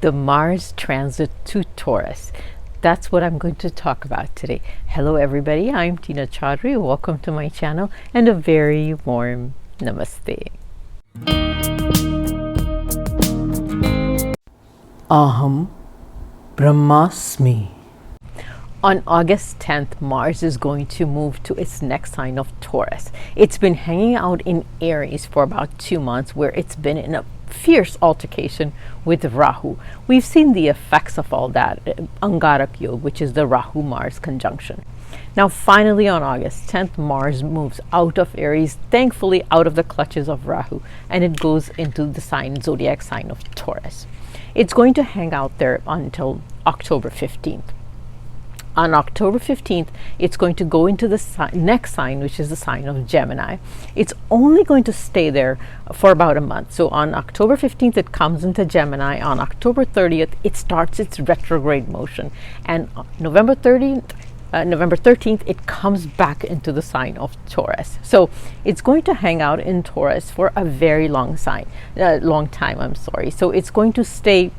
the Mars transit to Taurus. That's what I'm going to talk about today. Hello everybody, I'm Tina Chaudhary. Welcome to my channel and a very warm namaste. Aham Brahmasmi. On August 10th, Mars is going to move to its next sign of Taurus. It's been hanging out in Aries for about 2 months, where it's been in a fierce altercation with Rahu. We've seen the effects of all that, Angarak Yoga, which is the Rahu-Mars conjunction. Now finally on August 10th, Mars moves out of Aries, thankfully out of the clutches of Rahu, and it goes into the zodiac sign of Taurus. It's going to hang out there until October 15th. On October 15th, it's going to go into the next sign, which is the sign of Gemini. It's only going to stay there for about a month. So on October 15th, it comes into Gemini. On October 30th, it starts its retrograde motion. And November 13th, it comes back into the sign of Taurus. So it's going to hang out in Taurus for a very long time. So it's going to stay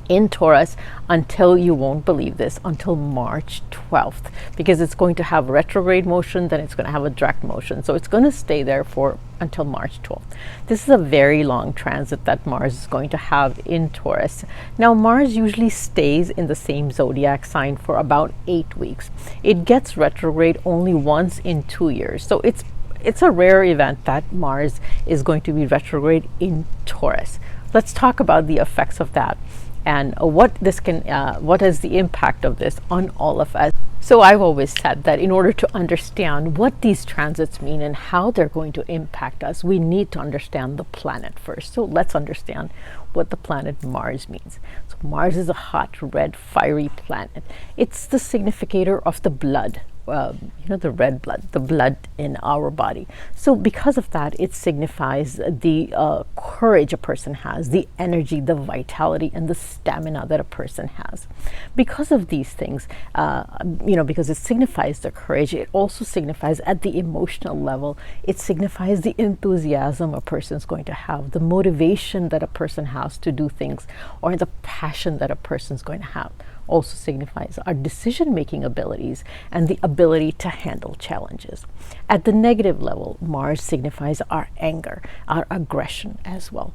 in Taurus until, you won't believe this, until March 12th, because it's going to have retrograde motion, then it's going to have a direct motion. So it's going to stay there for until March 12th. This is a very long transit that Mars is going to have in Taurus. Now Mars usually stays in the same zodiac sign for about 8 weeks. It gets retrograde only once in 2 years. So it's a rare event that Mars is going to be retrograde in Taurus. Let's talk about the effects of that and what is the impact of this on all of us. So I've always said that in order to understand what these transits mean and how they're going to impact us, we need to understand the planet first. So let's understand what the planet Mars means. So Mars is a hot, red, fiery planet. It's the significator of the blood. The red blood, the blood in our body. So because of that, it signifies the courage a person has, the energy, the vitality, and the stamina that a person has. Because of these things, because it signifies the courage, it also signifies at the emotional level, it signifies the enthusiasm a person is going to have, the motivation that a person has to do things, or the passion that a person is going to have. Also signifies our decision-making abilities and the ability to handle challenges. At the negative level, Mars signifies our anger, our aggression as well.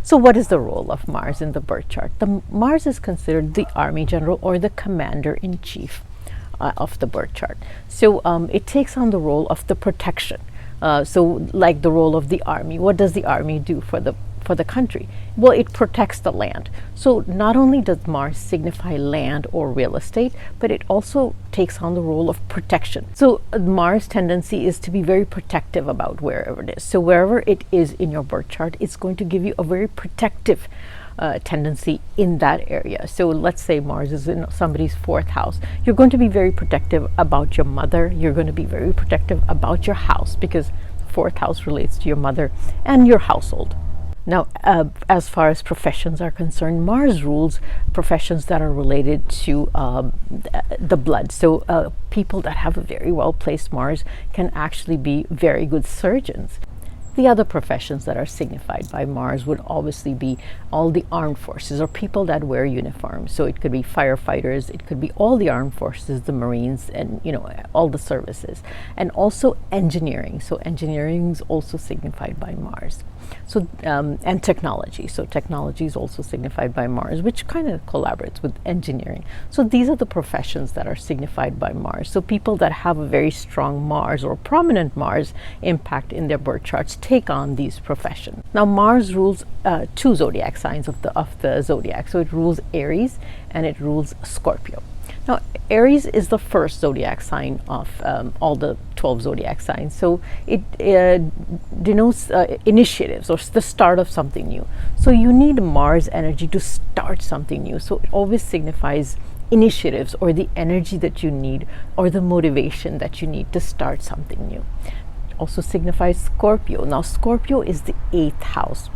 So what is the role of Mars in the birth chart? Mars is considered the army general or the commander-in-chief of the birth chart. So it takes on the role of the protection. So like the role of the army, what does the army do for the country? Well, it protects the land. So not only does Mars signify land or real estate, but it also takes on the role of protection. So Mars' tendency is to be very protective about wherever it is. So wherever it is in your birth chart, it's going to give you a very protective tendency in that area. So let's say Mars is in somebody's 4th house. You're going to be very protective about your mother. You're going to be very protective about your house, because 4th house relates to your mother and your household. Now, as far as professions are concerned, Mars rules professions that are related to the blood. So people that have a very well-placed Mars can actually be very good surgeons. The other professions that are signified by Mars would obviously be all the armed forces, or people that wear uniforms. So it could be firefighters, it could be all the armed forces, the Marines, and all the services, and also engineering. So engineering is also signified by Mars. So and technology. So technology is also signified by Mars, which kind of collaborates with engineering. So these are the professions that are signified by Mars. So people that have a very strong Mars or prominent Mars impact in their birth charts take on these professions. Now Mars rules 2 zodiac signs of the zodiac. So it rules Aries and it rules Scorpio. Now Aries is the first zodiac sign of all the 12 zodiac signs. So it denotes initiatives or the start of something new. So you need Mars energy to start something new. So it always signifies initiatives, or the energy that you need, or the motivation that you need to start something new. Also signifies Scorpio. Now Scorpio is the 8th house,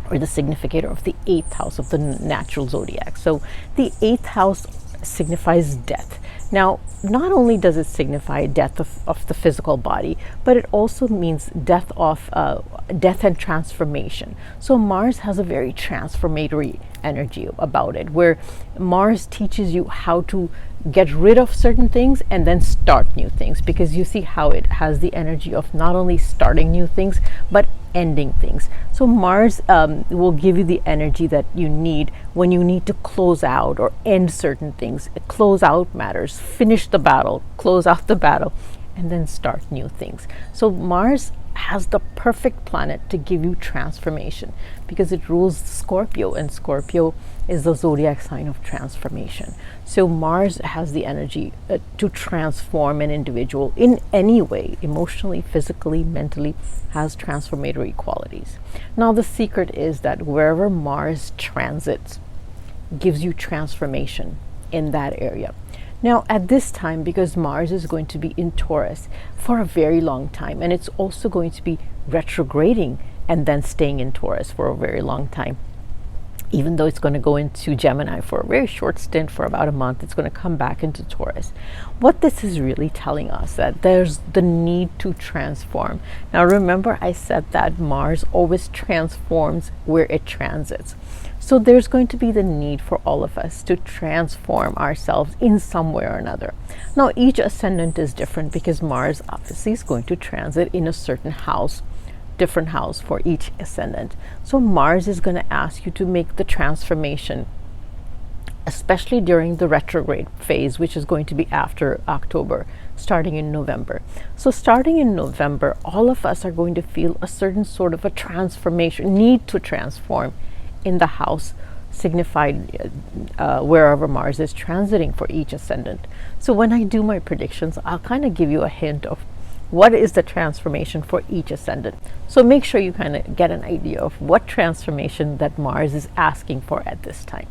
or the significator of the 8th house of the natural zodiac. So the 8th house signifies death. Now, not only does it signify death of the physical body, but it also means death and transformation. So Mars has a very transformatory energy about it, where Mars teaches you how to get rid of certain things and then start new things, because you see how it has the energy of not only starting new things but ending things. So Mars will give you the energy that you need when you need to close out or end certain things. Close out matters, finish the battle, close out the battle, and then start new things. So Mars has the perfect planet to give you transformation, because it rules Scorpio, and Scorpio is the zodiac sign of transformation. So Mars has the energy to transform an individual in any way, emotionally, physically, mentally, has transformatory qualities. Now, the secret is that wherever Mars transits, gives you transformation in that area. Now, at this time, because Mars is going to be in Taurus for a very long time, and it's also going to be retrograding and then staying in Taurus for a very long time, even though it's going to go into Gemini for a very short stint for about a month, it's going to come back into Taurus. What this is really telling us that there's the need to transform. Now, remember I said that Mars always transforms where it transits. So there's going to be the need for all of us to transform ourselves in some way or another. Now, each ascendant is different, because Mars obviously is going to transit in a certain house, different house for each ascendant. So Mars is going to ask you to make the transformation, especially during the retrograde phase, which is going to be after October, starting in November. So starting in November, all of us are going to feel a certain sort of a transformation, need to transform in the house signified wherever Mars is transiting for each ascendant. So when I do my predictions, I'll kind of give you a hint of what is the transformation for each ascendant. So make sure you kind of get an idea of what transformation that Mars is asking for at this time.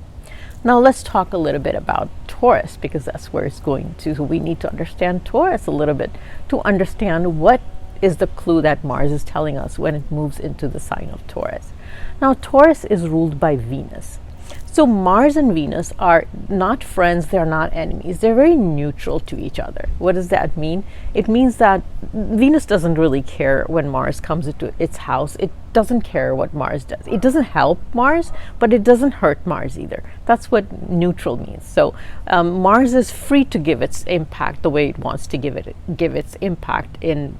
Now let's talk a little bit about Taurus, because that's where it's going to. So we need to understand Taurus a little bit to understand what is the clue that Mars is telling us when it moves into the sign of Taurus. Now, Taurus is ruled by Venus. So Mars and Venus are not friends, they're not enemies. They're very neutral to each other. What does that mean? It means that Venus doesn't really care when Mars comes into its house. It doesn't care what Mars does. It doesn't help Mars, but it doesn't hurt Mars either. That's what neutral means. So Mars is free to give its impact the way it wants to give its impact in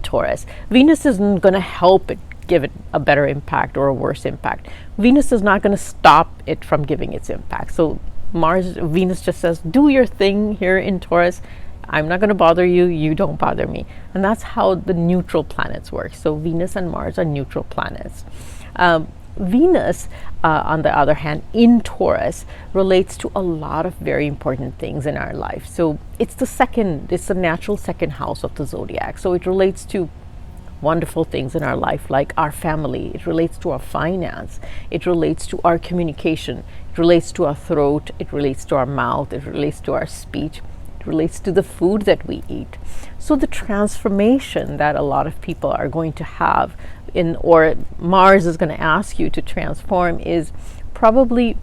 Taurus. Venus isn't going to help it give it a better impact or a worse impact. Venus is not going to stop it from giving its impact. So Venus just says, do your thing here in Taurus. I'm not going to bother you. You don't bother me. And that's how the neutral planets work. So Venus and Mars are neutral planets. Venus, on the other hand, in Taurus, relates to a lot of very important things in our life. So it's the natural second house of the zodiac. So it relates to wonderful things in our life, like our family. It relates to our finance. It relates to our communication. It relates to our throat. It relates to our mouth. It relates to our speech. It relates to the food that we eat. So the transformation that a lot of people are going to have or Mars is going to ask you to transform is probably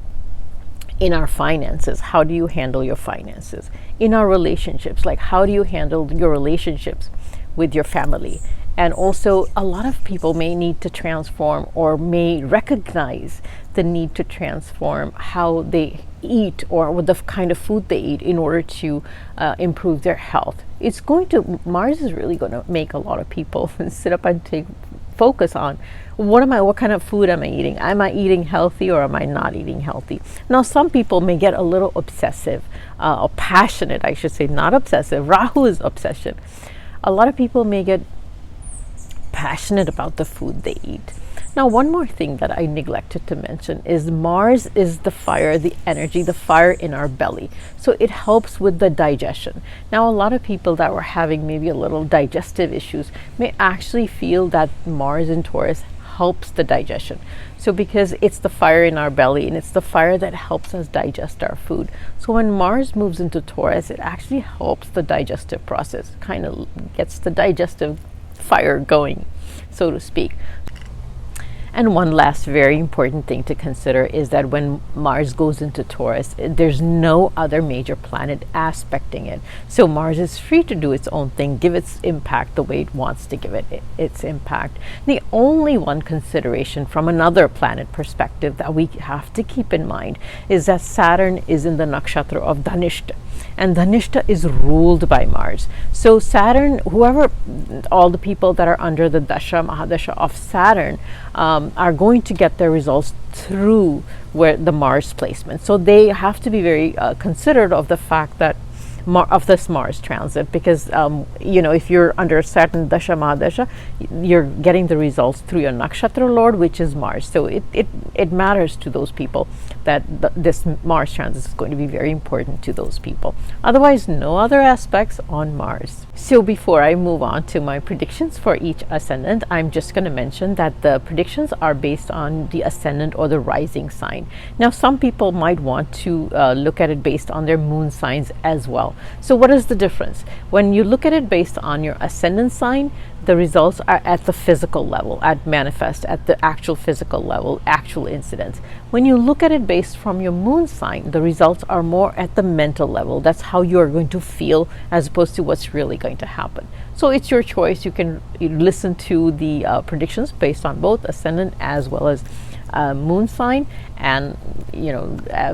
in our finances. How do you handle your finances? In our relationships, like how do you handle your relationships with your family? And also, a lot of people may need to transform or may recognize the need to transform how they eat or what the kind of food they eat in order to improve their health. Mars is really going to make a lot of people sit up and focus on what kind of food am I eating? Am I eating healthy or am I not eating healthy? Now, some people may get a little obsessive or passionate, I should say, not obsessive. Rahu is obsession. A lot of people may get passionate about the food they eat. Now, one more thing that I neglected to mention is Mars is the fire, the energy, the fire in our belly. So it helps with the digestion. Now, a lot of people that were having maybe a little digestive issues may actually feel that Mars in Taurus helps the digestion. So because it's the fire in our belly and it's the fire that helps us digest our food. So when Mars moves into Taurus, it actually helps the digestive process, kind of gets the digestive fire going, so to speak. And one last very important thing to consider is that when Mars goes into Taurus, there's no other major planet aspecting it. So Mars is free to do its own thing, give its impact the way it wants to give it its impact. The only one consideration from another planet perspective that we have to keep in mind is that Saturn is in the nakshatra of Dhanishta. And Dhanishta is ruled by Mars. So Saturn, all the people that are under the Dasha, Mahadasha of Saturn are going to get their results through where the Mars placement. So they have to be very considerate of the fact that of this Mars transit, because if you're under a certain Dasha Mahadasha, you're getting the results through your Nakshatra Lord, which is Mars. So it matters to those people that this Mars transit is going to be very important to those people. Otherwise, no other aspects on Mars. So before I move on to my predictions for each ascendant, I'm just going to mention that the predictions are based on the ascendant or the rising sign. Now, some people might want to look at it based on their moon signs as well. So what is the difference? When you look at it based on your ascendant sign, the results are at the physical level, at manifest, at the actual physical level, actual incidents. When you look at it based from your moon sign, the results are more at the mental level. That's how you're going to feel as opposed to what's really going to happen. So it's your choice. You can listen to the predictions based on both ascendant as well as moon sign, and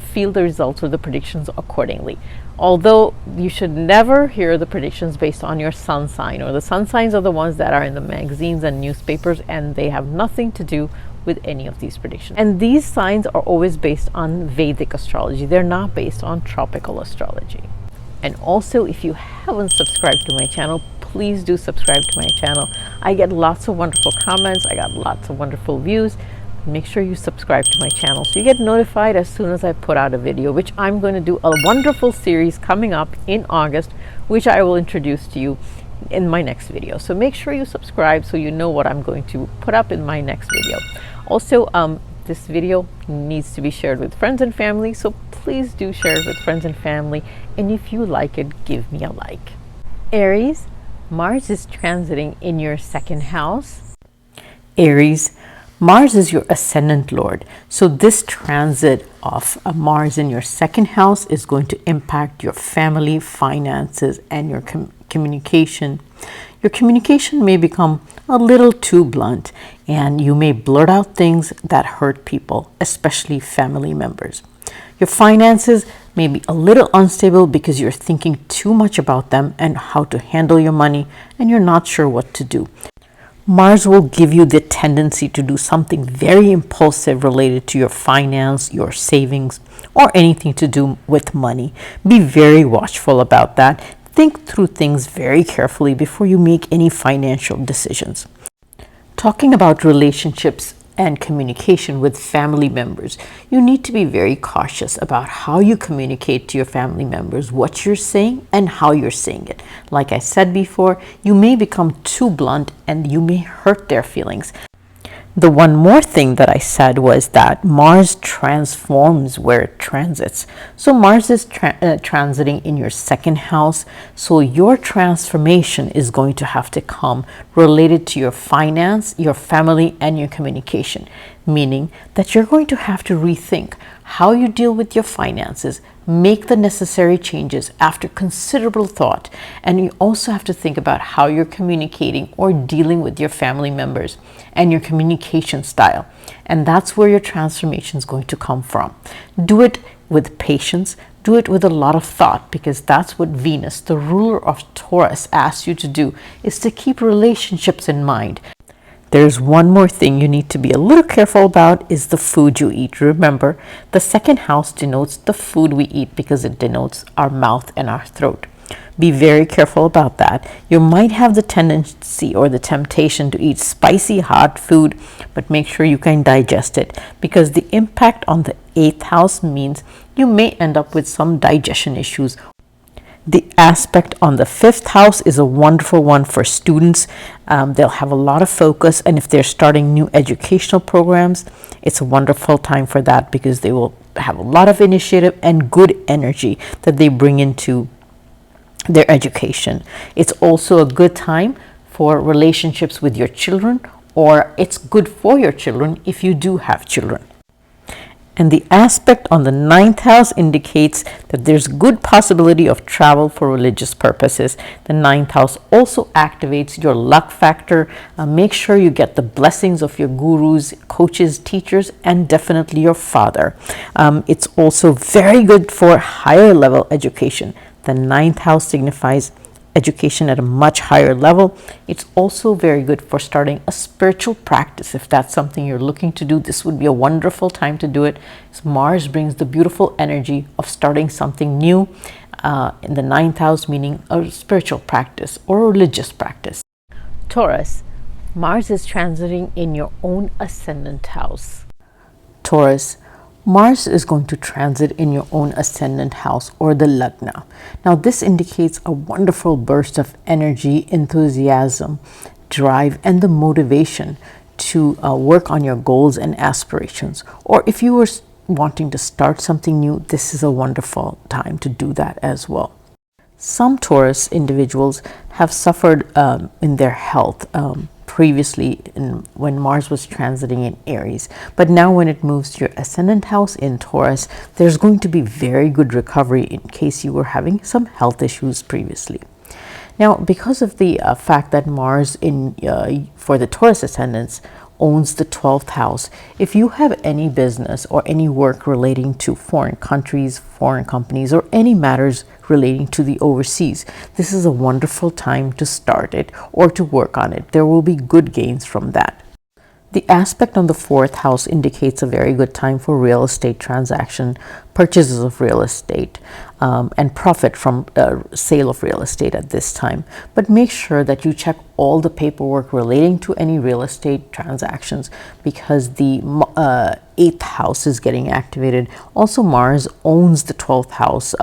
feel the results of the predictions accordingly. Although you should never hear the predictions based on your sun sign, or the sun signs are the ones that are in the magazines and newspapers, and they have nothing to do with any of these predictions. And these signs are always based on Vedic astrology. They're not based on tropical astrology. And also, if you haven't subscribed to my channel, please do subscribe to my channel. I get lots of wonderful comments. I got lots of wonderful views. Make sure you subscribe to my channel so you get notified as soon as I put out a video, which I'm going to do a wonderful series coming up in August, which I will introduce to you in my next video. So make sure you subscribe so you know what I'm going to put up in my next video. Also, this video needs to be shared with friends and family, so please do share it with friends and family. And if you like it, give me a like. Aries, Mars is transiting in your second house. Aries, Mars is your ascendant lord. So this transit of Mars in your second house is going to impact your family, finances, and your communication. Your communication may become a little too blunt, and you may blurt out things that hurt people, especially family members. Your finances may be a little unstable because you're thinking too much about them and how to handle your money, and you're not sure what to do. Mars will give you the tendency to do something very impulsive related to your finance, your savings, or anything to do with money. Be very watchful about that. Think through things very carefully before you make any financial decisions. Talking about relationships and communication with family members, you need to be very cautious about how you communicate to your family members, what you're saying and how you're saying it. Like I said before, you may become too blunt and you may hurt their feelings. The one more thing that I said was that Mars transforms where it transits. So Mars is transiting in your second house. So your transformation is going to have to come related to your finance, your family, and your communication. Meaning that you're going to have to rethink how you deal with your finances, make the necessary changes after considerable thought. And you also have to think about how you're communicating or dealing with your family members and your communication style. And that's where your transformation is going to come from. Do it with patience. Do it with a lot of thought, because that's what Venus, the ruler of Taurus, asks you to do, is to keep relationships in mind. There's one more thing you need to be a little careful about, is the food you eat. Remember, the second house denotes the food we eat because it denotes our mouth and our throat. Be very careful about that. You might have the tendency or the temptation to eat spicy, hot food, but make sure you can digest it, because the impact on the 8th house means you may end up with some digestion issues. The aspect on the 5th house is a wonderful one for students. They'll have a lot of focus, and if they're starting new educational programs, it's a wonderful time for that, because they will have a lot of initiative and good energy that they bring into their education. It's also a good time for relationships with your children or it's good for your children if you do have children. And the aspect on the ninth house indicates that there's good possibility of travel for religious purposes. The ninth house also activates your luck factor. Make sure you get the blessings of your gurus, coaches, teachers, and definitely your father. It's also very good for higher level education. The ninth house signifies education at a much higher level. It's also very good for starting a spiritual practice. If that's something you're looking to do, this would be a wonderful time to do it. So Mars brings the beautiful energy of starting something new in the ninth house, meaning a spiritual practice or a religious practice. Taurus, Mars is transiting in your own ascendant house. Taurus, Mars is going to transit in your own ascendant house or the Lagna. Now, this indicates a wonderful burst of energy, enthusiasm, drive, and the motivation to work on your goals and aspirations. Or if you were wanting to start something new, this is a wonderful time to do that as well. Some Taurus individuals have suffered in their health previously when Mars was transiting in Aries, but now when it moves to your ascendant house in Taurus, there's going to be very good recovery in case you were having some health issues previously. Now, because of the fact that Mars for the Taurus ascendants owns the 12th house, if you have any business or any work relating to foreign countries, foreign companies, or any matters relating to the overseas, this is a wonderful time to start it or to work on it. There will be good gains from that. The aspect on the 4th house indicates a very good time for real estate transaction, purchases of real estate, and profit from sale of real estate at this time. But make sure that you check all the paperwork relating to any real estate transactions, because the 8th house is getting activated. Also, Mars owns the 12th house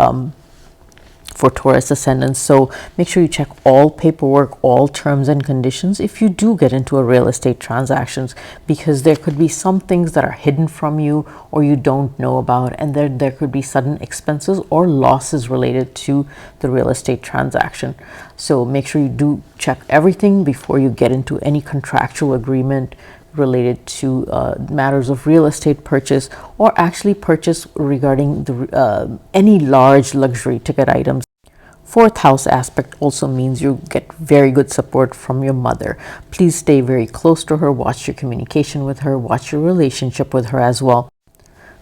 for Taurus ascendants, so make sure you check all paperwork, all terms and conditions if you do get into a real estate transactions, because there could be some things that are hidden from you or you don't know about, and there could be sudden expenses or losses related to the real estate transaction. So make sure you do check everything before you get into any contractual agreement related to matters of real estate purchase, or actually purchase regarding any large luxury ticket items. 4th house aspect also means you get very good support from your mother. Please stay very close to her, watch your communication with her, watch your relationship with her as well.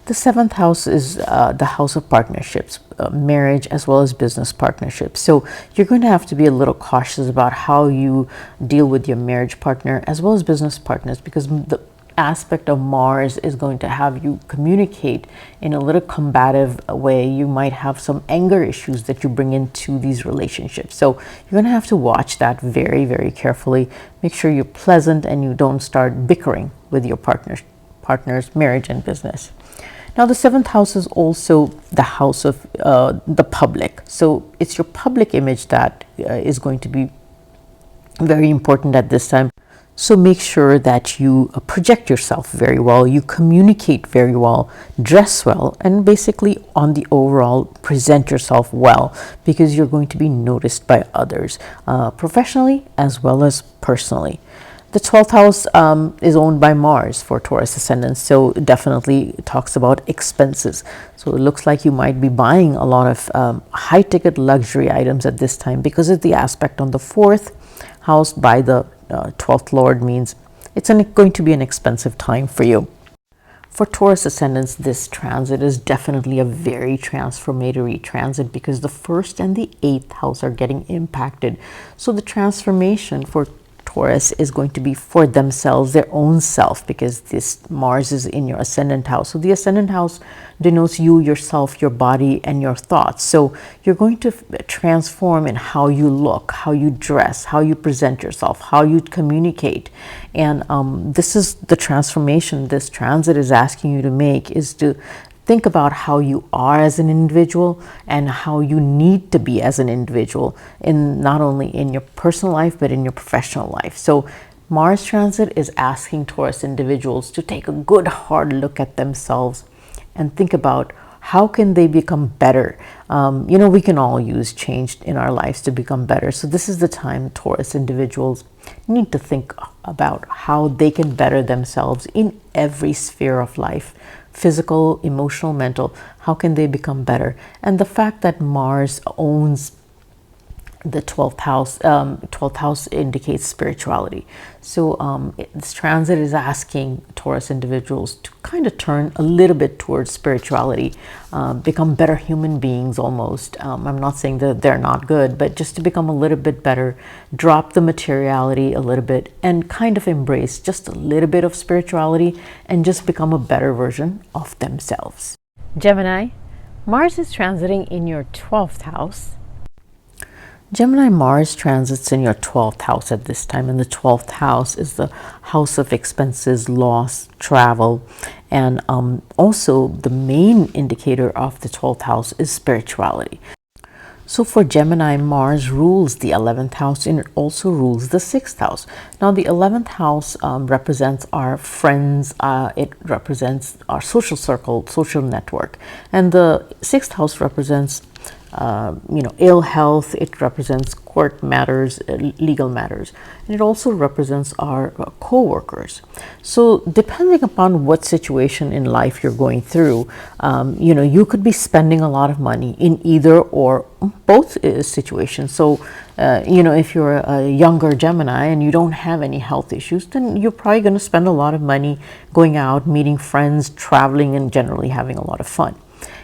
The 7th house is the house of partnerships, marriage as well as business partnerships. So you're going to have to be a little cautious about how you deal with your marriage partner as well as business partners, because the aspect of Mars is going to have you communicate in a little combative way. You might have some anger issues that you bring into these relationships. So you're going to have to watch that very, very carefully. Make sure you're pleasant and you don't start bickering with your partner's marriage and business. Now, the 7th house is also the house of the public. So it's your public image that is going to be very important at this time. So make sure that you project yourself very well, you communicate very well, dress well, and basically on the overall present yourself well, because you're going to be noticed by others, professionally as well as personally. The 12th house is owned by Mars for Taurus ascendants, so definitely talks about expenses. So it looks like you might be buying a lot of high-ticket luxury items at this time, because of the aspect on the 4th house by the 12th Lord means it's going to be an expensive time for you. For Taurus ascendants, this transit is definitely a very transformatory transit, because the 1st and the 8th house are getting impacted. So the transformation for Taurus is going to be for themselves, their own self, because this Mars is in your ascendant house. So the ascendant house denotes you, yourself, your body, and your thoughts. So you're going to transform in how you look, how you dress, how you present yourself, how you communicate. And this is the transformation this transit is asking you to make, is to think about how you are as an individual and how you need to be as an individual, in not only in your personal life but in your professional life. So Mars transit is asking Taurus individuals to take a good hard look at themselves and think about how can they become better. We can all use change in our lives to become better. So this is the time Taurus individuals need to think about how they can better themselves in every sphere of life, physical, emotional, mental. How can they become better? And the fact that Mars owns the 12th house indicates spirituality. So this transit is asking Taurus individuals to kind of turn a little bit towards spirituality, become better human beings almost. I'm not saying that they're not good, but just to become a little bit better, drop the materiality a little bit, and kind of embrace just a little bit of spirituality and just become a better version of themselves. Gemini, Mars is transiting in your 12th house. Gemini, Mars transits in your 12th house at this time, and the 12th house is the house of expenses, loss, travel, and also the main indicator of the 12th house is spirituality. So for Gemini, Mars rules the 11th house, and it also rules the 6th house. Now the 11th house represents our friends, it represents our social circle, social network, and the 6th house represents ill health. It represents court matters, legal matters, and it also represents our co-workers. So depending upon what situation in life you're going through, you could be spending a lot of money in either or both situations. So if you're a younger Gemini and you don't have any health issues, then you're probably going to spend a lot of money going out, meeting friends, traveling, and generally having a lot of fun.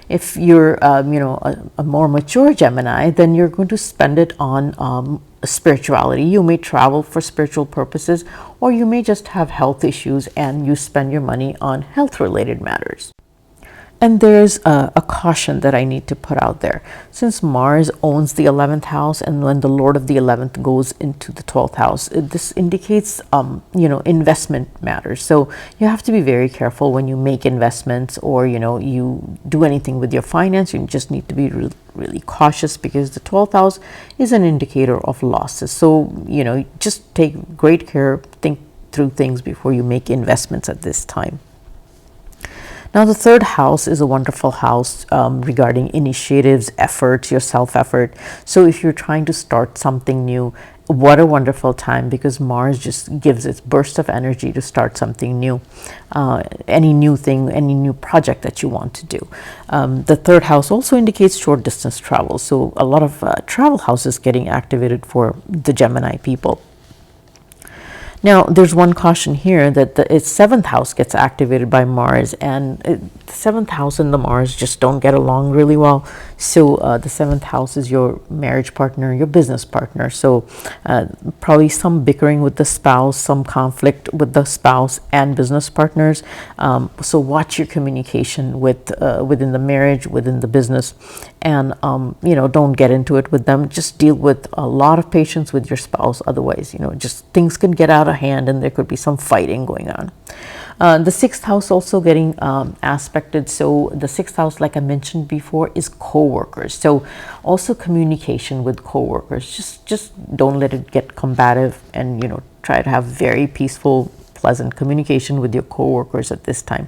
If you're, a more mature Gemini, then you're going to spend it on spirituality. You may travel for spiritual purposes, or you may just have health issues and you spend your money on health-related matters. And there's a caution that I need to put out there. Since Mars owns the 11th house, and when the Lord of the 11th goes into the 12th house, this indicates, investment matters. So you have to be very careful when you make investments or, you do anything with your finance. You just need to be really cautious, because the 12th house is an indicator of losses. So, just take great care, think through things before you make investments at this time. Now, the 3rd house is a wonderful house regarding initiatives, efforts, your self-effort. So if you're trying to start something new, what a wonderful time, because Mars just gives its burst of energy to start something new, any new thing, any new project that you want to do. The 3rd house also indicates short distance travel. So a lot of travel houses getting activated for the Gemini people. Now, there's one caution here that its 7th house gets activated by Mars, and the 7th house and the Mars just don't get along really well. So the 7th house is your marriage partner, your business partner. So probably some bickering with the spouse, some conflict with the spouse and business partners. So watch your communication within the marriage, within the business, and don't get into it with them. Just deal with a lot of patience with your spouse. Otherwise, just things can get out of hand and there could be some fighting going on. The 6th house also getting aspected. So the 6th house, like I mentioned before, is co-workers. So also communication with co-workers. Just don't let it get combative, and try to have very peaceful, pleasant communication with your co-workers at this time.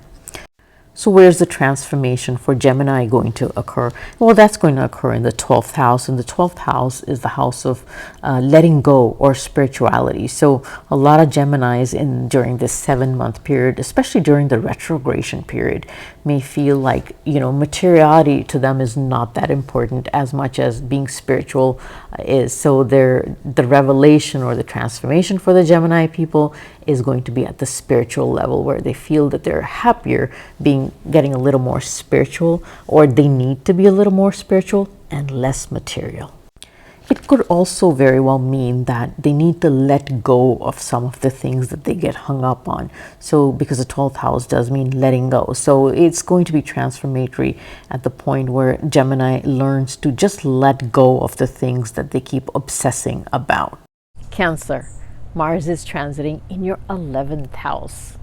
So where's the transformation for Gemini going to occur? Well, that's going to occur in the 12th house, and the 12th house is the house of letting go or spirituality. So a lot of Geminis during this 7-month period, especially during the retrogression period, may feel like, materiality to them is not that important as much as being spiritual is. So the revelation or the transformation for the Gemini people is going to be at the spiritual level, where they feel that they're happier getting a little more spiritual, or they need to be a little more spiritual and less material. It could also very well mean that they need to let go of some of the things that they get hung up on. So because the 12th house does mean letting go. So it's going to be transformatory at the point where Gemini learns to just let go of the things that they keep obsessing about. Cancer, Mars is transiting in your 11th house.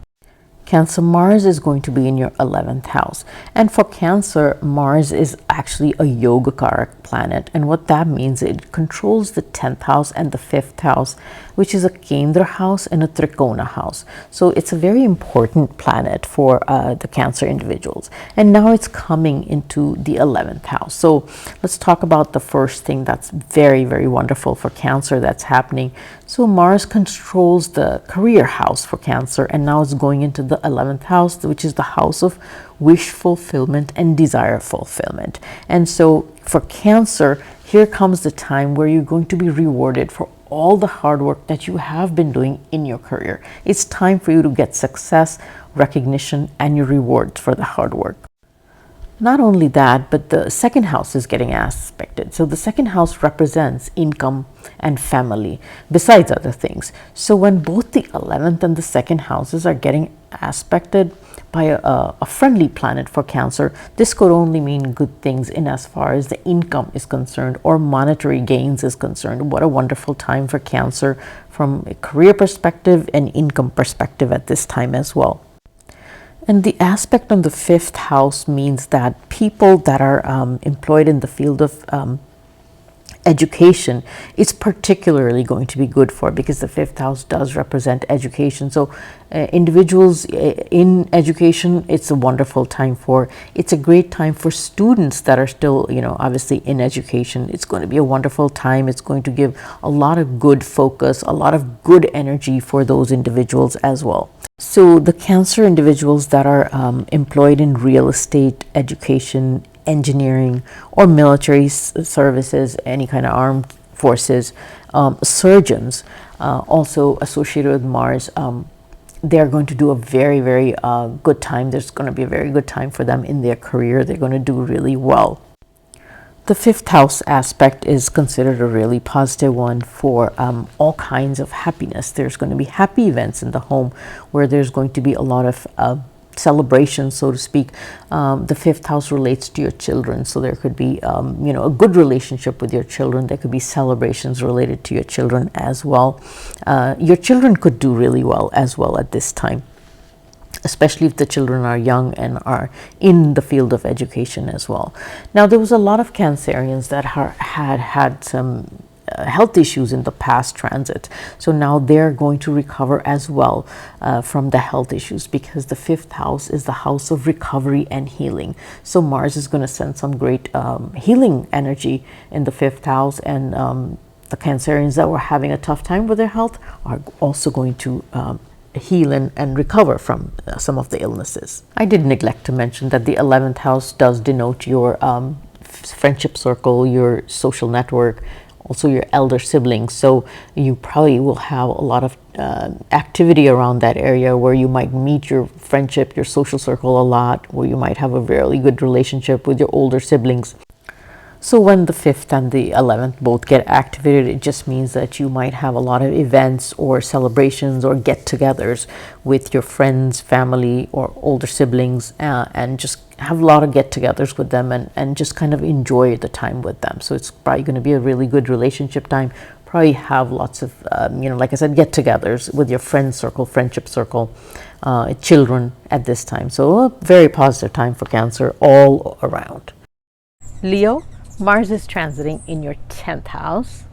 Cancer, Mars is going to be in your 11th house. And for Cancer, Mars is actually a Yogakaraka planet. And what that means, it controls the 10th house and the 5th house, which is a Kendra house and a Trikona house. So it's a very important planet for the Cancer individuals. And now it's coming into the 11th house. So let's talk about the first thing that's very, very wonderful for Cancer that's happening. So Mars controls the career house for Cancer, and now it's going into the 11th house, which is the house of wish fulfillment and desire fulfillment. And so for Cancer, here comes the time where you're going to be rewarded for all the hard work that you have been doing in your career. It's time for you to get success, recognition, and your rewards for the hard work. Not only that, but the second house is getting aspected. So the second house represents income and family, besides other things. So when both the 11th and the second houses are getting aspected by a friendly planet for Cancer, this could only mean good things in as far as the income is concerned or monetary gains is concerned. What a wonderful time for Cancer from a career perspective and income perspective at this time as well. And the aspect on the 5th house means that people that are employed in the field of education is particularly going to be good for, because the 5th house does represent education. So individuals in education, it's a wonderful time for. It's a great time for students that are still, obviously in education. It's going to be a wonderful time. It's going to give a lot of good focus, a lot of good energy for those individuals as well. So the Cancer individuals that are employed in real estate, education, engineering, or military services, any kind of armed forces, surgeons, also associated with Mars, they're going to do a very, very good time. There's going to be a very good time for them in their career. They're going to do really well. The 5th house aspect is considered a really positive one for all kinds of happiness. There's going to be happy events in the home where there's going to be a lot of celebrations, so to speak. The 5th house relates to your children, so there could be a good relationship with your children. There could be celebrations related to your children as well. Your children could do really well as well at this time, especially if the children are young and are in the field of education as well. Now, there was a lot of Cancerians that had some health issues in the past transit. So now they're going to recover as well from the health issues, because the 5th house is the house of recovery and healing. So Mars is going to send some great healing energy in the 5th house, and the Cancerians that were having a tough time with their health are also going to heal and recover from some of the illnesses. I did neglect to mention that the 11th house does denote your friendship circle, your social network, also your elder siblings. So you probably will have a lot of activity around that area where you might meet your friendship, your social circle a lot, where you might have a really good relationship with your older siblings. So when the 5th and the 11th both get activated, it just means that you might have a lot of events or celebrations or get-togethers with your friends, family, or older siblings, and just have a lot of get-togethers with them and just kind of enjoy the time with them. So it's probably going to be a really good relationship time. Probably have lots of, like I said, get-togethers with your friend circle, friendship circle, children at this time. So a very positive time for Cancer all around. Leo, Mars is transiting in your 10th house.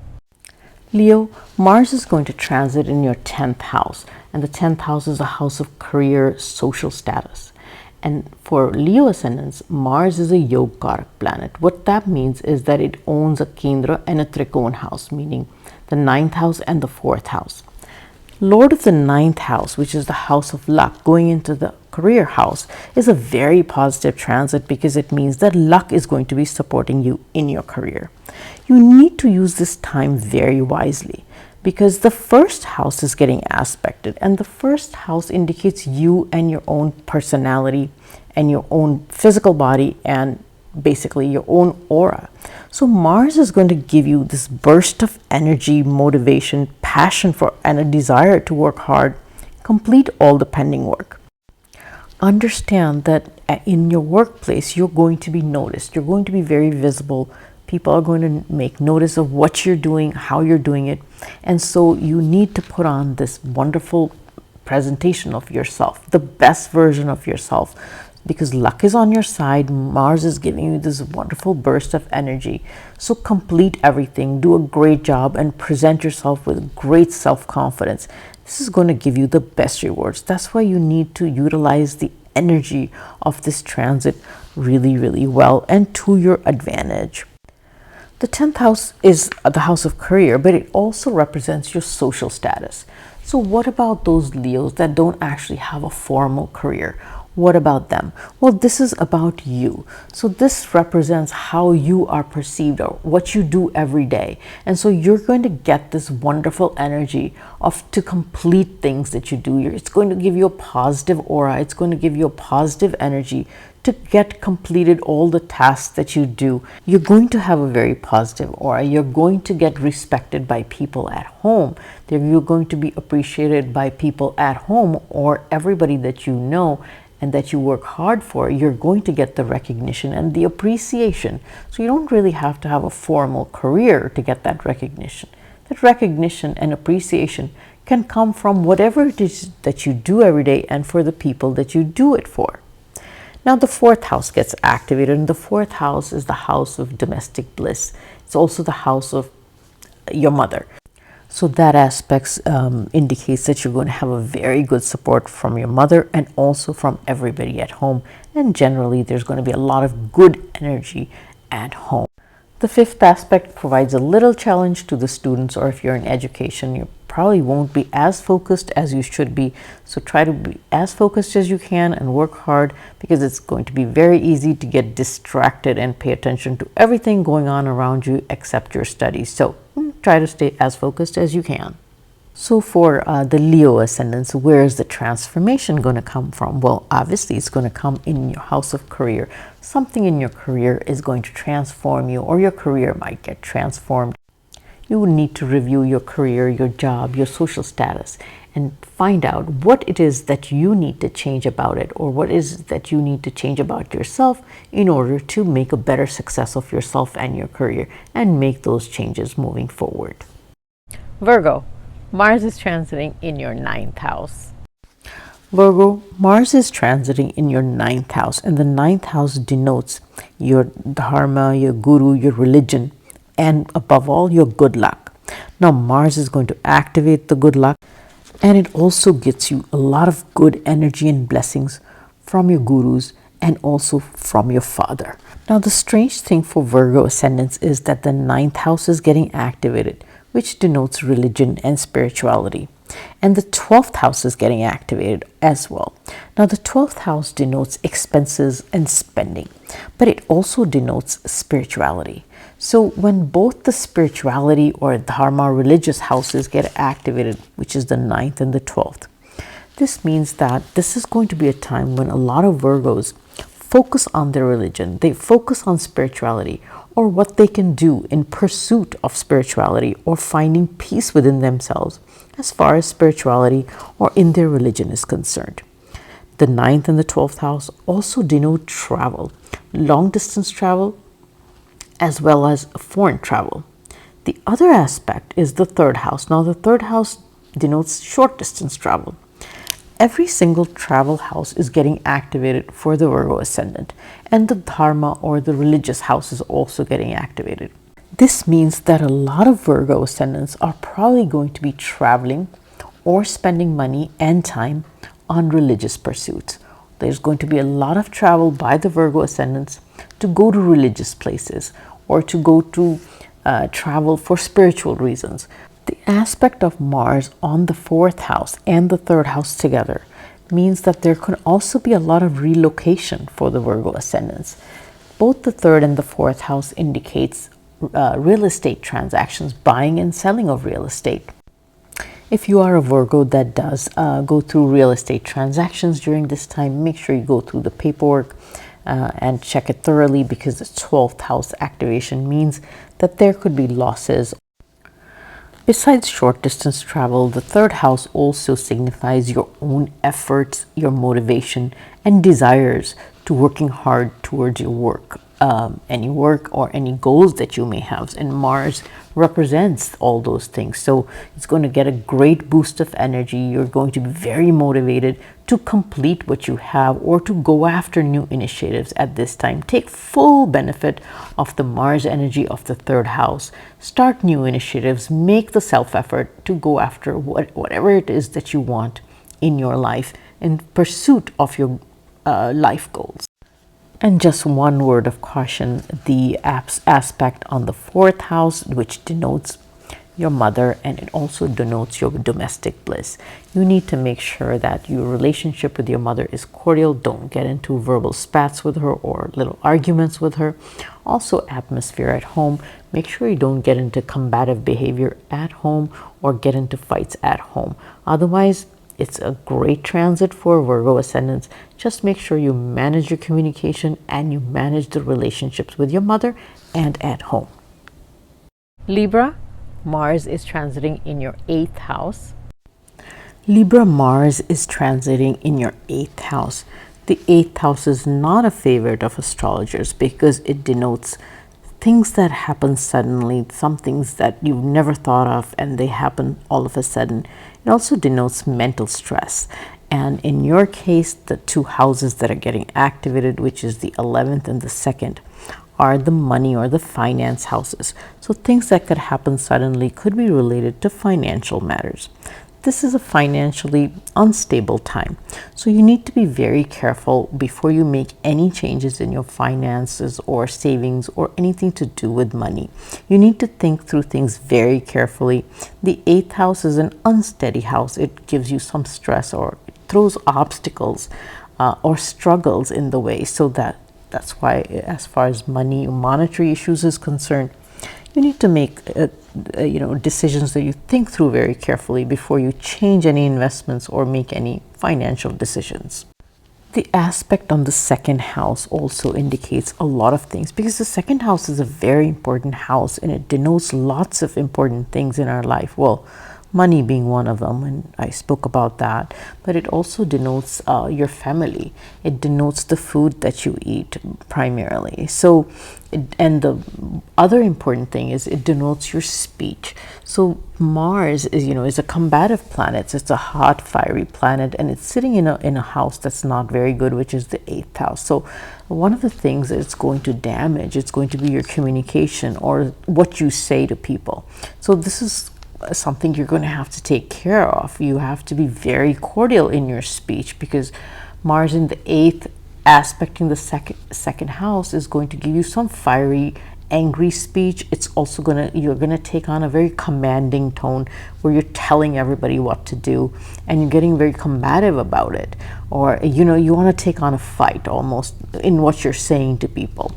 Leo, Mars is going to transit in your 10th house, and the 10th house is a house of career, social status. And for Leo ascendants, Mars is a Yogakaraka planet. What that means is that it owns a Kendra and a Trikona house, meaning the 9th house and the 4th house. Lord of the 9th house, which is the house of luck, going into the career house, is a very positive transit, because it means that luck is going to be supporting you in your career. You need to use this time very wisely, because the 1st house is getting aspected, and the 1st house indicates you and your own personality and your own physical body and basically your own aura. So Mars is going to give you this burst of energy, motivation, passion for, and a desire to work hard, complete all the pending work. Understand that in your workplace, you're going to be noticed. You're going to be very visible. People are going to make notice of what you're doing, how you're doing it. And so you need to put on this wonderful presentation of yourself, the best version of yourself, because luck is on your side. Mars is giving you this wonderful burst of energy. So complete everything, do a great job, and present yourself with great self-confidence. This is going to give you the best rewards. That's why you need to utilize the energy of this transit really, really well and to your advantage. The 10th house is the house of career, but it also represents your social status. So what about those Leos that don't actually have a formal career? What about them? Well, this is about you. So this represents how you are perceived or what you do every day. And so you're going to get this wonderful energy to complete things that you do. It's going to give you a positive aura. It's going to give you a positive energy to get completed all the tasks that you do. You're going to have a very positive aura. You're going to get respected by people at home. You're going to be appreciated by people at home or everybody that you know and that you work hard for. You're going to get the recognition and the appreciation. So you don't really have to have a formal career to get that recognition. That recognition and appreciation can come from whatever it is that you do every day and for the people that you do it for. Now the 4th house gets activated, and the 4th house is the house of domestic bliss. It's also the house of your mother. So that aspect indicates that you're going to have a very good support from your mother and also from everybody at home. And generally, there's going to be a lot of good energy at home. The 5th aspect provides a little challenge to the students, or if you're in education, you probably won't be as focused as you should be. So try to be as focused as you can and work hard, because it's going to be very easy to get distracted and pay attention to everything going on around you except your studies. So try to stay as focused as you can. So for the Leo ascendants, where is the transformation going to come from? Well, obviously it's going to come in your house of career. Something in your career is going to transform you, or your career might get transformed. You will need to review your career, your job, your social status, and find out what it is that you need to change about it, or what is that you need to change about yourself in order to make a better success of yourself and your career, and make those changes moving forward. Virgo, Mars is transiting in your 9th house. Virgo, Mars is transiting in your 9th house, and the 9th house denotes your dharma, your guru, your religion, and above all, your good luck. Now Mars is going to activate the good luck, and it also gets you a lot of good energy and blessings from your gurus and also from your father. Now the strange thing for Virgo ascendants is that the 9th house is getting activated, which denotes religion and spirituality. And the 12th house is getting activated as well. Now the 12th house denotes expenses and spending, but it also denotes spirituality. So when both the spirituality or dharma religious houses get activated, which is the 9th and the 12th, this means that this is going to be a time when a lot of Virgos focus on their religion. They focus on spirituality, or what they can do in pursuit of spirituality, or finding peace within themselves as far as spirituality or in their religion is concerned. The 9th and the 12th house also denote travel, long distance travel, as well as foreign travel. The other aspect is the 3rd house. Now the 3rd house denotes short distance travel. Every single travel house is getting activated for the Virgo ascendant, and the dharma or the religious house is also getting activated. This means that a lot of Virgo ascendants are probably going to be traveling or spending money and time on religious pursuits. There's going to be a lot of travel by the Virgo ascendants to go to religious places, or to go to travel for spiritual reasons. The aspect of Mars on the 4th house and the 3rd house together means that there could also be a lot of relocation for the Virgo ascendants. Both the 3rd and the 4th house indicates real estate transactions, buying and selling of real estate. If you are a Virgo that does go through real estate transactions during this time, make sure you go through the paperwork and check it thoroughly, because the 12th house activation means that there could be losses. Besides short distance travel, the 3rd house also signifies your own efforts, your motivation and desires to working hard towards your work any work or any goals that you may have. And Mars represents all those things. So it's going to get a great boost of energy. You're going to be very motivated to complete what you have or to go after new initiatives at this time. Take full benefit of the Mars energy of the third house. Start new initiatives, make the self-effort to go after whatever it is that you want in your life in pursuit of your life goals. And just one word of caution, the aspect on the fourth house, which denotes your mother, and it also denotes your domestic bliss. You need to make sure that your relationship with your mother is cordial. Don't get into verbal spats with her or little arguments with her. Also, atmosphere at home. Make sure you don't get into combative behavior at home or get into fights at home. Otherwise, it's a great transit for Virgo ascendants. Just make sure you manage your communication and you manage the relationships with your mother and at home. Libra, Mars is transiting in your 8th house. Libra, Mars is transiting in your 8th house. The 8th house is not a favorite of astrologers because it denotes things that happen suddenly, some things that you've never thought of and they happen all of a sudden. It also denotes mental stress. And in your case, the two houses that are getting activated, which is the 11th and the 2nd, are the money or the finance houses. So things that could happen suddenly could be related to financial matters. This is a financially unstable time. So you need to be very careful before you make any changes in your finances or savings or anything to do with money. You need to think through things very carefully. The 8th house is an unsteady house. It gives you some stress or it throws obstacles or struggles in the way. So that's why, as far as money, monetary issues is concerned, you need to make decisions that you think through very carefully before you change any investments or make any financial decisions. The aspect on the 2nd house also indicates a lot of things because the 2nd house is a very important house and it denotes lots of important things in our life. Well, money being one of them, and I spoke about that, but it also denotes your family. It denotes the food that you eat primarily. So, and the other important thing is it denotes your speech. So Mars is a combative planet. It's a hot, fiery planet, and it's sitting in a house that's not very good, which is the 8th house. So one of the things that it's going to damage, it's going to be your communication or what you say to people. So this is something you're going to have to take care of. You have to be very cordial in your speech because Mars in the 8th aspecting the second house is going to give you some fiery, angry speech. It's also you're gonna take on a very commanding tone where you're telling everybody what to do and you're getting very combative about it, or you want to take on a fight almost in what you're saying to people.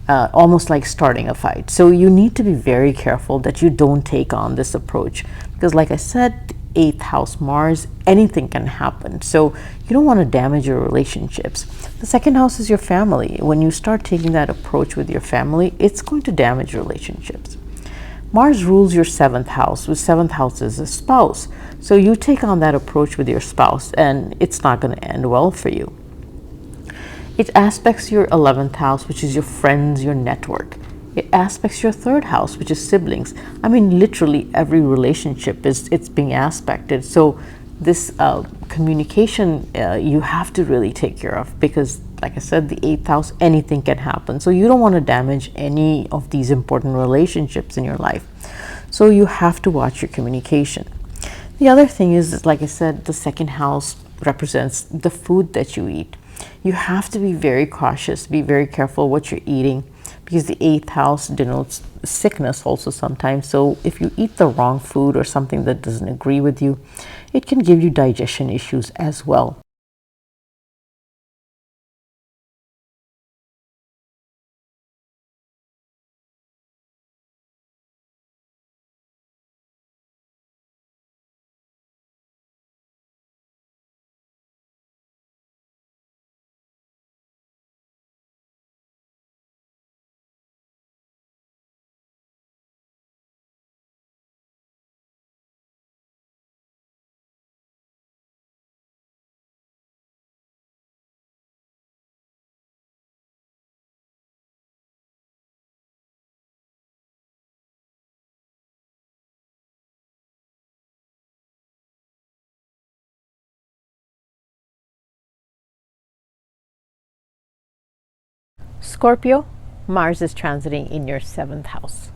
Almost like starting a fight. So you need to be very careful that you don't take on this approach because, like I said, 8th house Mars, anything can happen. So you don't want to damage your relationships. The 2nd house is your family. When you start taking that approach with your family, it's going to damage relationships. Mars rules your 7th house. The 7th house is a spouse. So you take on that approach with your spouse and it's not going to end well for you. It aspects your 11th house, which is your friends, your network. It aspects your 3rd house, which is siblings. I mean, literally every relationship it's being aspected. So this communication you have to really take care of because, like I said, the 8th house, anything can happen. So you don't want to damage any of these important relationships in your life. So you have to watch your communication. The other thing is, like I said, the 2nd house represents the food that you eat. You have to be very cautious, be very careful what you're eating because the 8th house denotes sickness also sometimes. So if you eat the wrong food or something that doesn't agree with you, it can give you digestion issues as well. Scorpio, Mars is transiting in your 7th house.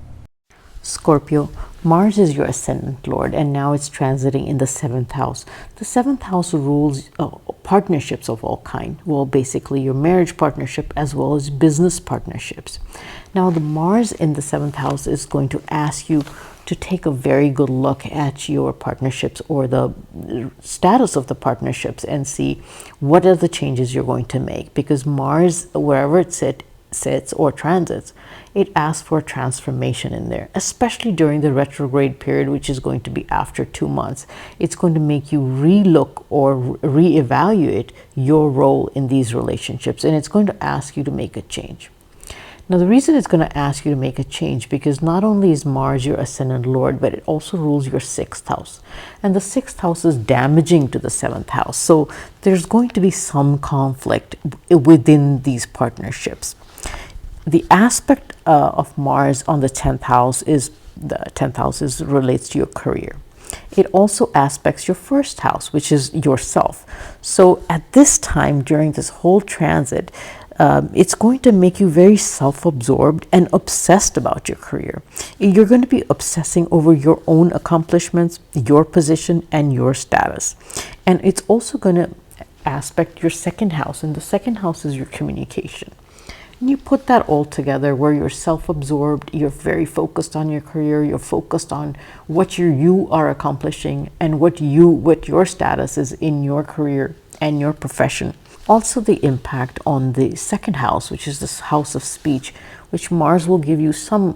Scorpio, Mars is your ascendant lord, and now it's transiting in the 7th house. The 7th house rules partnerships of all kind. Well, basically your marriage partnership as well as business partnerships. Now the Mars in the 7th house is going to ask you to take a very good look at your partnerships or the status of the partnerships and see what are the changes you're going to make, because Mars, wherever it sits or transits, it asks for a transformation in there, especially during the retrograde period, which is going to be after 2 months. It's going to make you relook or reevaluate your role in these relationships, and it's going to ask you to make a change. Now, the reason it's going to ask you to make a change, because not only is Mars your ascendant lord, but it also rules your 6th house. And the 6th house is damaging to the 7th house. So there's going to be some conflict within these partnerships. The aspect of Mars on the 10th house is, relates to your career. It also aspects your 1st house, which is yourself. So at this time, during this whole transit, it's going to make you very self-absorbed and obsessed about your career. You're going to be obsessing over your own accomplishments, your position, and your status. And it's also going to aspect your 2nd house, and the 2nd house is your communication. And you put that all together where you're self-absorbed, you're very focused on your career, you're focused on what you are accomplishing and what your status is in your career and your profession. Also the impact on the 2nd house, which is this house of speech, which Mars will give you some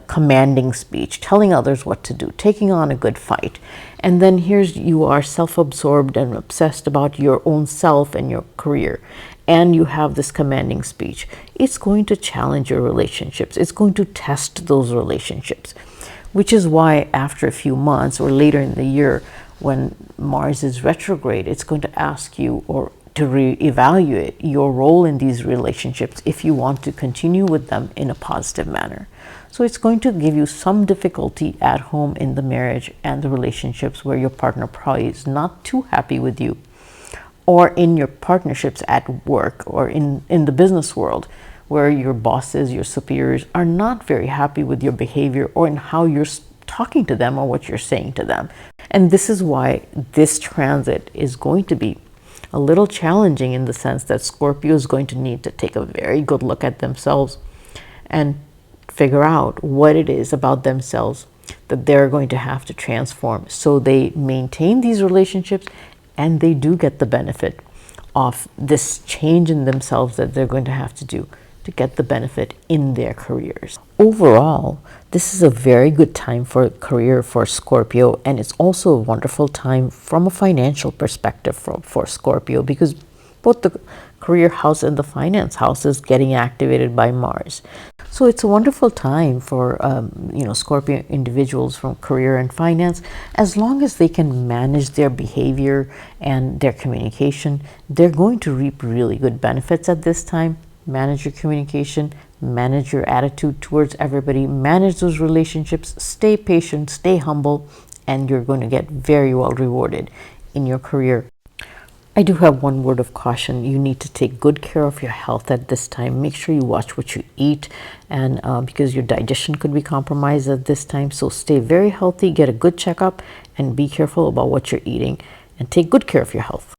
commanding speech, telling others what to do, taking on a good fight. And then you are self-absorbed and obsessed about your own self and your career. And you have this commanding speech. It's going to challenge your relationships. It's going to test those relationships, which is why after a few months or later in the year, when Mars is retrograde, it's going to ask you to reevaluate your role in these relationships if you want to continue with them in a positive manner. So it's going to give you some difficulty at home in the marriage and the relationships where your partner probably is not too happy with you, or in your partnerships at work or in the business world, where your bosses, your superiors are not very happy with your behavior or in how you're talking to them or what you're saying to them. And this is why this transit is going to be a little challenging, in the sense that Scorpio is going to need to take a very good look at themselves and figure out what it is about themselves that they're going to have to transform so they maintain these relationships and they do get the benefit of this change in themselves that they're going to have to do to get the benefit in their careers. Overall, this is a very good time for career for Scorpio, and it's also a wonderful time from a financial perspective for Scorpio, because both the career house and the finance house is getting activated by Mars. So it's a wonderful time for Scorpio individuals from career and finance. As long as they can manage their behavior and their communication, they're going to reap really good benefits at this time. Manage your communication, manage your attitude towards everybody, manage those relationships, stay patient, stay humble, and you're going to get very well rewarded in your career. I do have one word of caution. You need to take good care of your health at this time. Make sure you watch what you eat, and because your digestion could be compromised at this time. So stay very healthy, get a good checkup, and be careful about what you're eating, and take good care of your health.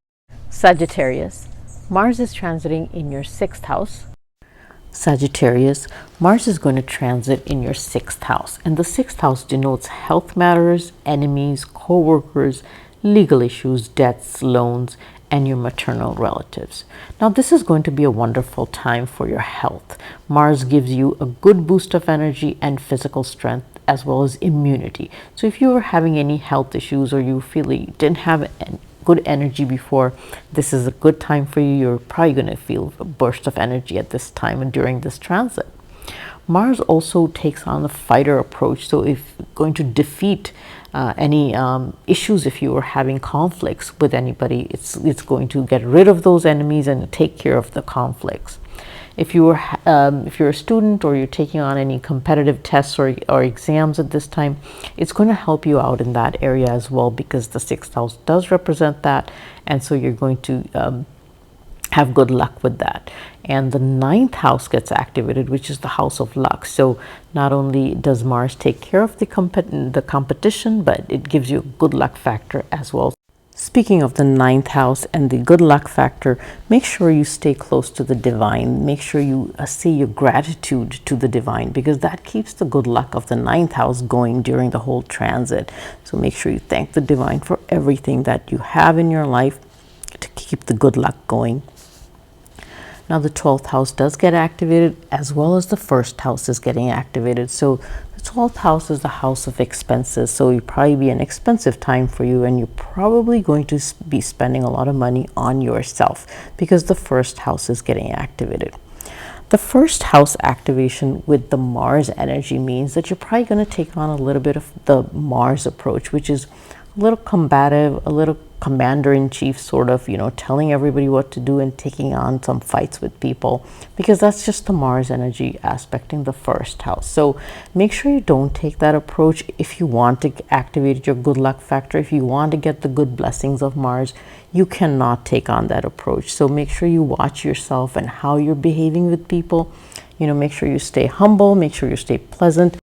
Sagittarius, Mars is transiting in your 6th house. Sagittarius, Mars is going to transit in your 6th house, and the 6th house denotes health matters, enemies, co-workers, legal issues, debts, loans, and your maternal relatives. Now, this is going to be a wonderful time for your health. Mars gives you a good boost of energy and physical strength, as well as immunity. So if you were having any health issues or you feel you didn't have good energy before, this is a good time for you. You're probably going to feel a burst of energy at this time and during this transit. Mars also takes on a fighter approach. So if going to defeat any issues, if you are having conflicts with anybody, it's going to get rid of those enemies and take care of the conflicts. If you're a student or you're taking on any competitive tests or exams at this time, it's going to help you out in that area as well, because the 6th house does represent that, and so you're going to have good luck with that. And the ninth house gets activated, which is the house of luck. So not only does Mars take care of the competition, but it gives you a good luck factor as well. Speaking of the ninth house and the good luck factor, make sure you stay close to the divine. Make sure you say your gratitude to the divine, because that keeps the good luck of the ninth house going during the whole transit. So make sure you thank the divine for everything that you have in your life to keep the good luck going. Now the 12th house does get activated, as well as the first house is getting activated. So the 12th house is the house of expenses. So it'll probably be an expensive time for you, and you're probably going to be spending a lot of money on yourself because the first house is getting activated. The first house activation with the Mars energy means that you're probably going to take on a little bit of the Mars approach, which is a little combative, a little commander-in-chief sort of, telling everybody what to do and taking on some fights with people, because that's just the Mars energy aspecting the first house. So make sure you don't take that approach. If you want to activate your good luck factor, if you want to get the good blessings of Mars, you cannot take on that approach. So make sure you watch yourself and how you're behaving with people. Make sure you stay humble, make sure you stay pleasant.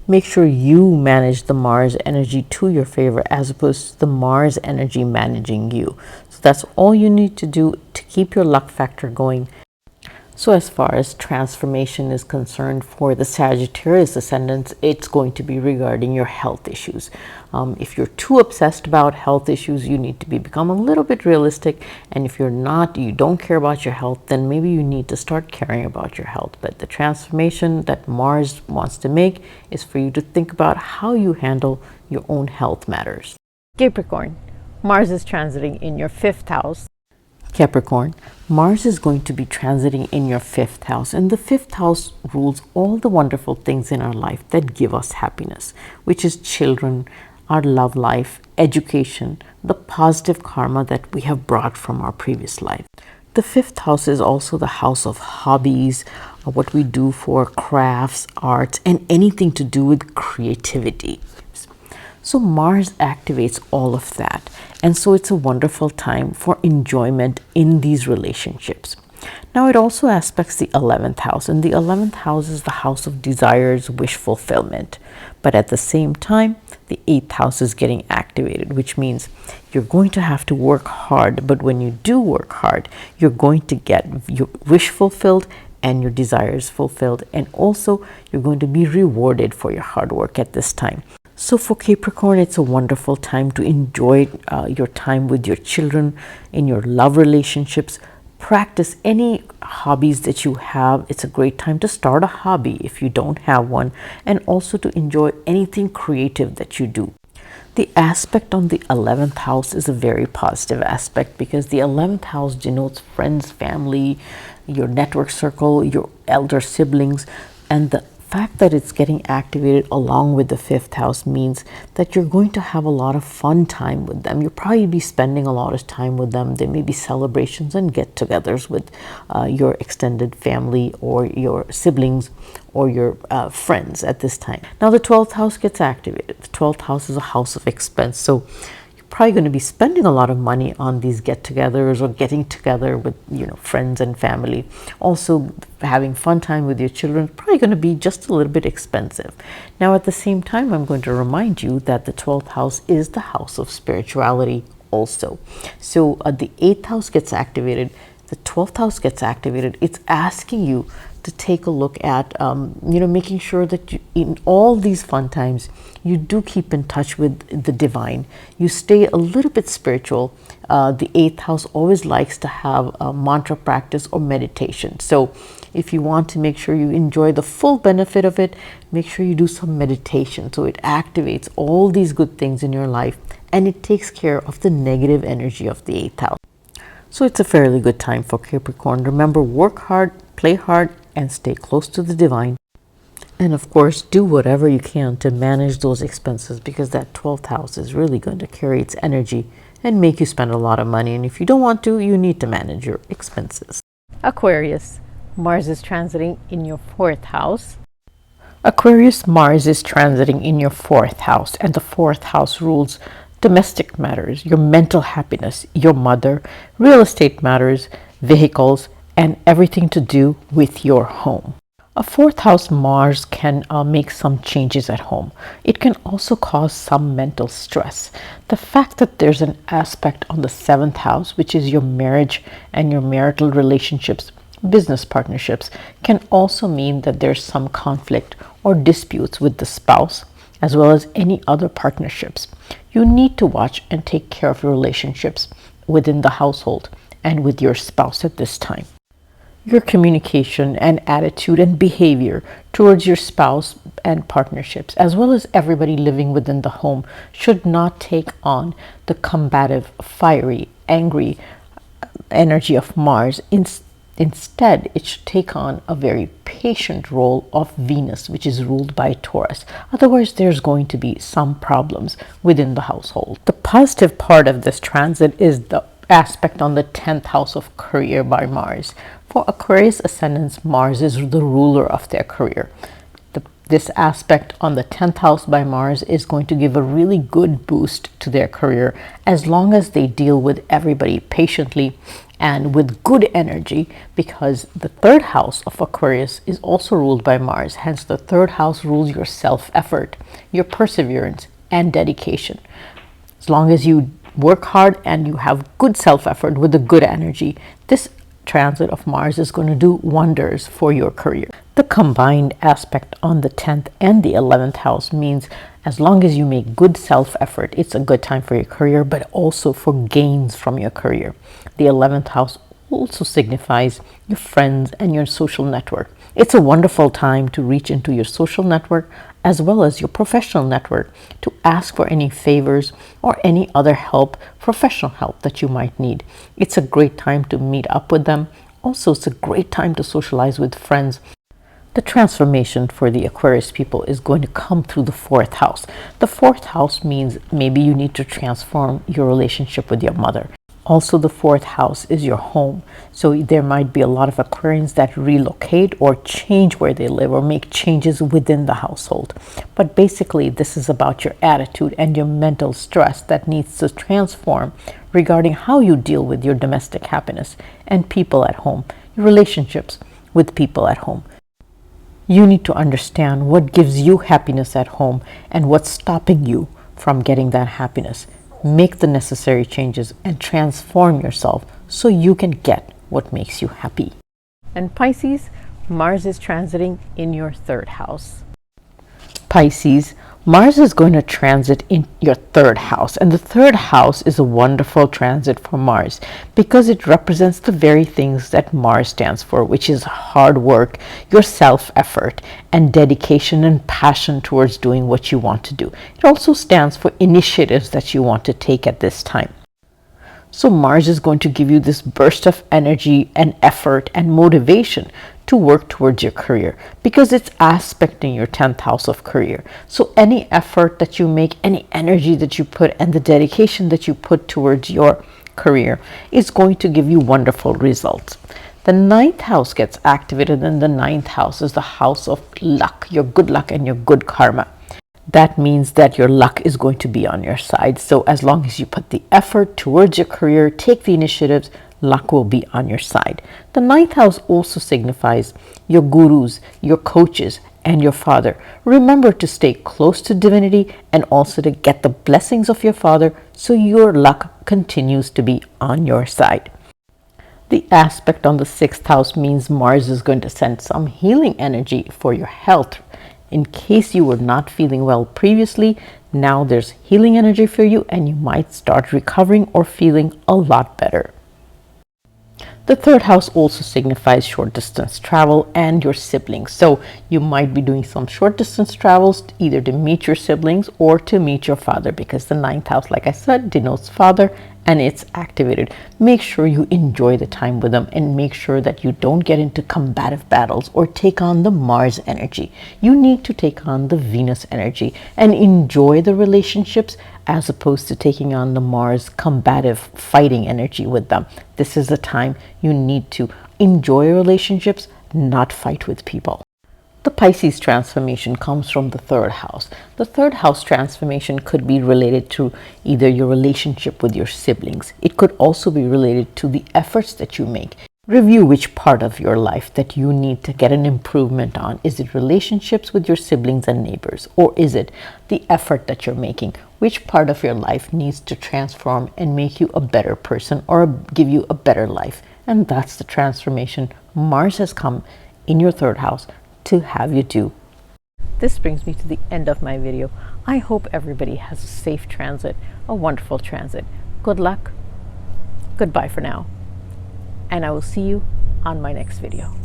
Make sure you manage the Mars energy to your favor, as opposed to the Mars energy managing you. So that's all you need to do to keep your luck factor going. So as far as transformation is concerned for the Sagittarius ascendants, it's going to be regarding your health issues. If you're too obsessed about health issues, you need to become a little bit realistic. And if you're not, you don't care about your health, then maybe you need to start caring about your health. But the transformation that Mars wants to make is for you to think about how you handle your own health matters. Capricorn, Mars is transiting in your 5th house. Capricorn, Mars is going to be transiting in your 5th house, and the 5th house rules all the wonderful things in our life that give us happiness, which is children, our love life, education, the positive karma that we have brought from our previous life. The 5th house is also the house of hobbies, what we do for crafts, arts, and anything to do with creativity. So Mars activates all of that. And so it's a wonderful time for enjoyment in these relationships. Now it also aspects the 11th house, and the 11th house is the house of desires, wish fulfillment. But at the same time, the 8th house is getting activated, which means you're going to have to work hard. But when you do work hard, you're going to get your wish fulfilled and your desires fulfilled. And also you're going to be rewarded for your hard work at this time. So for Capricorn, it's a wonderful time to enjoy your time with your children, in your love relationships. Practice any hobbies that you have. It's a great time to start a hobby if you don't have one, and also to enjoy anything creative that you do. The aspect on the 11th house is a very positive aspect, because the 11th house denotes friends, family, your network circle, your elder siblings, and the fact that it's getting activated along with the 5th house means that you're going to have a lot of fun time with them. You'll probably be spending a lot of time with them. There may be celebrations and get-togethers with your extended family or your siblings or your friends at this time. Now the 12th house gets activated. The 12th house is a house of expense. So probably going to be spending a lot of money on these get-togethers or getting together with friends and family. Also having fun time with your children, probably going to be just a little bit expensive. Now at the same time, I'm going to remind you that the 12th house is the house of spirituality also. So the 8th house gets activated, the 12th house gets activated. It's asking you to take a look at making sure that you, in all these fun times, you do keep in touch with the divine. You stay a little bit spiritual. The 8th house always likes to have a mantra practice or meditation. So if you want to make sure you enjoy the full benefit of it, make sure you do some meditation. So it activates all these good things in your life, and it takes care of the negative energy of the 8th house. So it's a fairly good time for Capricorn. Remember, work hard, play hard, and stay close to the divine. And of course, do whatever you can to manage those expenses, because that 12th house is really going to carry its energy and make you spend a lot of money. And if you don't want to, you need to manage your expenses. Aquarius, Mars is transiting in your 4th house. Aquarius, Mars is transiting in your 4th house, and the 4th house rules domestic matters, your mental happiness, your mother, real estate matters, vehicles, and everything to do with your home. A fourth house Mars can make some changes at home. It can also cause some mental stress. The fact that there's an aspect on the seventh house, which is your marriage and your marital relationships, business partnerships, can also mean that there's some conflict or disputes with the spouse, as well as any other partnerships. You need to watch and take care of your relationships within the household and with your spouse at this time. Your communication and attitude and behavior towards your spouse and partnerships, as well as everybody living within the home, should not take on the combative, fiery, angry energy of Mars. Instead, it should take on a very patient role of Venus, which is ruled by Taurus. Otherwise, there's going to be some problems within the household. The positive part of this transit is the aspect on the 10th house of career by Mars. For Aquarius ascendants, Mars is the ruler of their career. This aspect on the 10th house by Mars is going to give a really good boost to their career as long as they deal with everybody patiently and with good energy, because the third house of Aquarius is also ruled by Mars. Hence, the third house rules your self-effort, your perseverance, and dedication. As long as you work hard and you have good self-effort with a good energy, this transit of Mars is going to do wonders for your career. The combined aspect on the 10th and the 11th house means as long as you make good self-effort, it's a good time for your career, but also for gains from your career. The 11th house also signifies your friends and your social network. It's a wonderful time to reach into your social network as well as your professional network to ask for any favors or any other help, professional help that you might need. It's a great time to meet up with them. Also, it's a great time to socialize with friends. The transformation for the Aquarius people is going to come through the fourth house. The fourth house means maybe you need to transform your relationship with your mother. Also, the fourth house is your home. So there might be a lot of Aquarians that relocate or change where they live or make changes within the household. But basically, this is about your attitude and your mental stress that needs to transform regarding how you deal with your domestic happiness and people at home, your relationships with people at home. You need to understand what gives you happiness at home and what's stopping you from getting that happiness. Make the necessary changes and transform yourself so you can get what makes you happy. And Pisces, Mars is transiting in your third house. Pisces, Mars is going to transit in your third house, and the third house is a wonderful transit for Mars because it represents the very things that Mars stands for, which is hard work, your self-effort, and dedication and passion towards doing what you want to do. It also stands for initiatives that you want to take at this time. So Mars is going to give you this burst of energy and effort and motivation to work towards your career because it's aspecting your 10th house of career. So any effort that you make, any energy that you put, and the dedication that you put towards your career is going to give you wonderful results. The 9th house gets activated, and the 9th house is the house of luck, your good luck and your good karma. That means that your luck is going to be on your side. So as long as you put the effort towards your career, take the initiatives, luck will be on your side. The 9th house also signifies your gurus, your coaches, and your father. Remember to stay close to divinity and also to get the blessings of your father so your luck continues to be on your side. The aspect on the 6th house means Mars is going to send some healing energy for your health. In case you were not feeling well previously, now there's healing energy for you and you might start recovering or feeling a lot better. The 3rd house also signifies short distance travel and your siblings. So you might be doing some short distance travels either to meet your siblings or to meet your father, because the 9th house, like I said, denotes father and it's activated. Make sure you enjoy the time with them and make sure that you don't get into combative battles or take on the Mars energy. You need to take on the Venus energy and enjoy the relationships as opposed to taking on the Mars combative fighting energy with them. This is the time you need to enjoy relationships, not fight with people. The Pisces transformation comes from the 3rd house. The 3rd house transformation could be related to either your relationship with your siblings. It could also be related to the efforts that you make. Review which part of your life that you need to get an improvement on. Is it relationships with your siblings and neighbors? Or is it the effort that you're making? Which part of your life needs to transform and make you a better person or give you a better life? And that's the transformation Mars has come in your third house to have you do. This brings me to the end of my video. I hope everybody has a safe transit, a wonderful transit. Good luck. Goodbye for now. And I will see you on my next video.